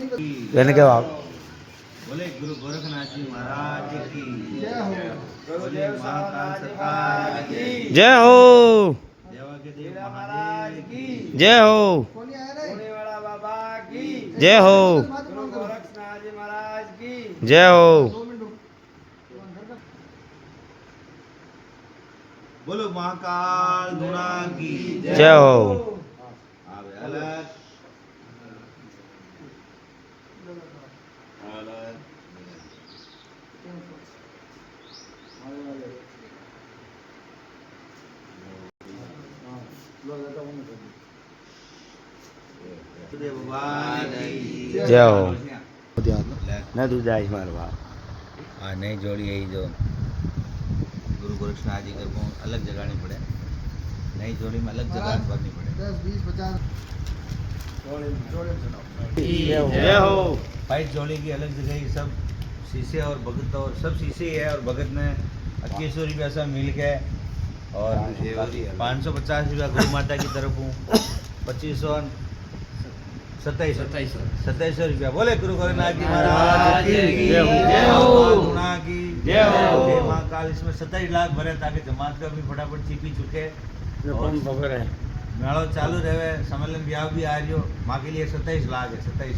कहने के बाद बोले गुरु गोरखनाथ जी महाराज की जय हो। बोले महाकाल सरकार की जय हो। देवा के देव महाराज की जय हो। सोने वाला बाबा की जय हो। गुरु गोरखनाथ जी महाराज की जय हो। बोलो महाकाल गुणा की जय हो। आवे अलग जय हो। न तू जाइश मार बाप हाँ नई जोड़ी है जो गुरु गोरखनाथ जी को अलग जगह नहीं पड़े, नई जोड़ी में अलग जगह करनी पड़े। 10 20 50 जय हो। फाइट जोड़ी की अलग जगह ही सब शीशे और भगत और सब शीशे ही है और भगत ने 2100 रुपया सब मिल के और 550 रुपया गुरु माता की तरफ हूँ 2500 2700 रुपया। बोले गुरु गोरखनाथ जी महाराज की जय हो। गुणा की जय हो। महाकाल इसमें 27 लाख भरे ताकि जमात का भी फटाफट चीपी चुके और खबर है मेड़ो चालू रहे, सम्मेलन ब्याह भी आ रही हो। माँ के लिए 27 लाख है 27।